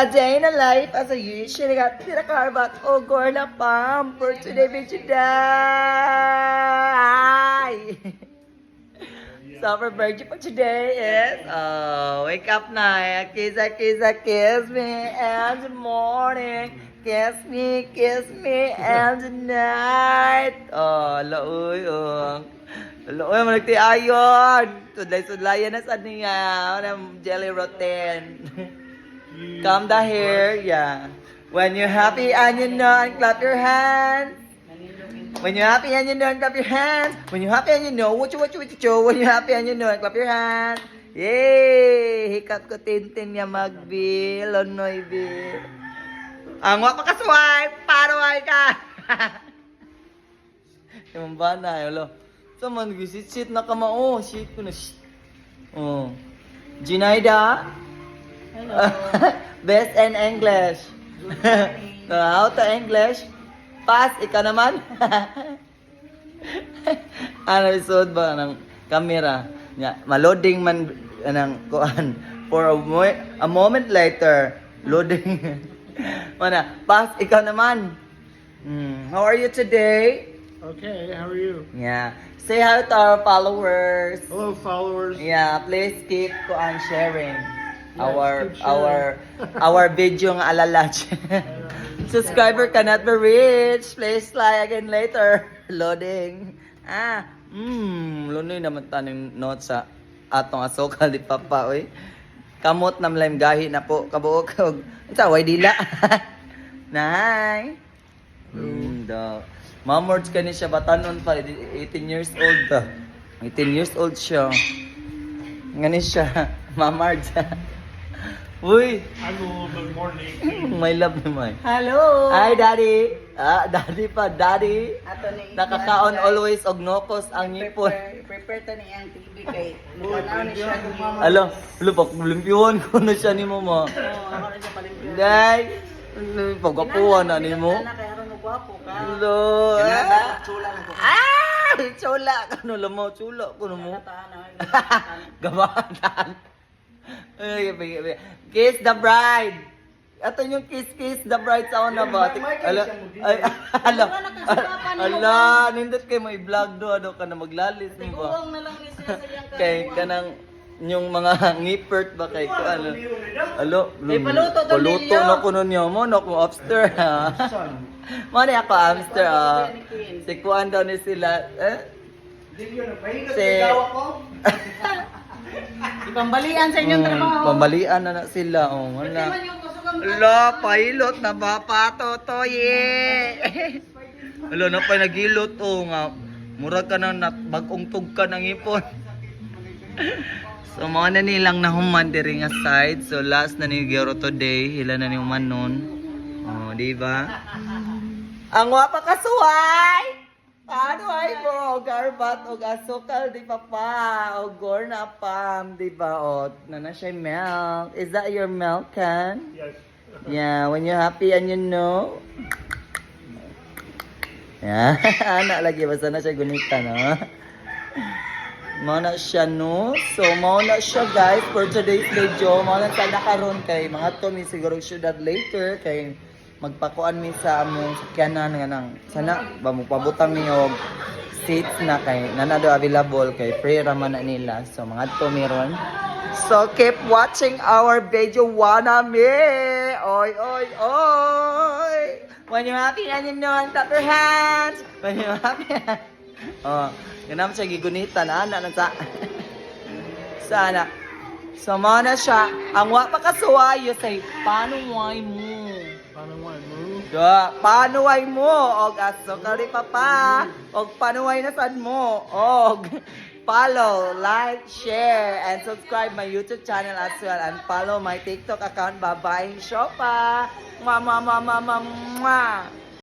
A day in a life as a usual got tira karbat o gorna pam for today today. So for birthday for today is wake up na kiss me and morning kiss me and night lauy lauy malagti ayon tudlay-sudlayan na sa niya jelly rotten. Comb the hair, yeah. When you're happy and you know, and clap your hands. When you're happy and you know, and clap your hands. When you're happy and you know, what you. When you're happy and you know, and clap your hands. Yay! Hikap ko tintin niya magbil, onoy bil. Ang wak makaswipe, paruay ka! Yung ba na, yolo. So man, sit na ka mao, shit ko na, shit. Oh. Ginaida? Hello. Best in English. How to English? Pass, ikaw naman. Ano isod ba ng camera? Maloding man ng kuan. For a moment later, loading. Mana, pass, ikaw naman. How are you today? Okay, how are you? Yeah. Say hi to our followers. Hello, followers. Yeah, please keep kuan sharing. Yes, keep sharing. Our video nga alalaj. Subscriber cannot be reached. Please try again later. Loading. Lunoy naman taning note sa atong asokal di papa oy. Kamot na mlaim gahi na po kabuok og unsa way dila. Nay. Do. Mamords kani siya batanon pa 18 years old ta. 18 years old siya. Ngani siya mamards. Uy! Hello, good morning. My love naman. Hello! Hi, Daddy! Daddy pa, Daddy! Ato ni Nakakaon always og nokos ang ngipon. Prepare to ni ang TV kay Lanaw ni siya gumama. Alo, pak limpiwan ko na siya ni mo ma. Ako na siya palimpyo. Day! Pagkapuan na ni mo. Anak kay aron mo gwapo ka. Hello! Chula lang ko. Chula! Kano lamaw, chula ko na mo. Tahan. Gabatan! Kiss the bride! Ato yung kiss the bride sa una ba? Ala, nindot kayo may vlog do, ano ka na maglalis mo ba? Tiguang na lang ni siya sa iyang Kay kanang yung mga ngipert ba kay ko ano? Alo, paluto to, paluto Lilio. na kuno niyo mo, no ko upster ha. Mani ako hamster Si kuan daw ni sila. Si Ipambalian sa inyong trabaho. Pambalian na sila wala. Ala, pailot na ba patotoy Ala na pa nagilot nga. Murag ka na bagong tug ka ng ipon. So mga na nilang nahuman diri nga side. So last na ni Gero today, hila na ni human nun. Di ba? Ang wapa kasuway! Ano ay mo? Garbat o asukal di papa o gorna pam di ba o nana siya milk. Is that your milk can? Yes. Yeah, when you're happy and you know. Yeah, anak lagi basta na siya gunita no. Mao na siya no. So mao na siya guys for today's video. Mao na sa nakaron kay mga to mi siguro syudad later kay magpakuan mi sa among sakyanan nga nang sana ba mo pabutang mi og seats na kay nana do available kay free raman na nila. So mga to meron. So keep watching our video wanna me. Oy oy oy. When you're happy and you know, clap your hands. When you're happy. Ganam siya gigunita na ana sa sana. So mo na siya. Ang wa pa kasuwayo say panuway mo. Panuway mo og aso kali papa og panuway na sad mo og follow, like, share and subscribe my YouTube channel as well and follow my TikTok account Babaeng Shopa. Mwah.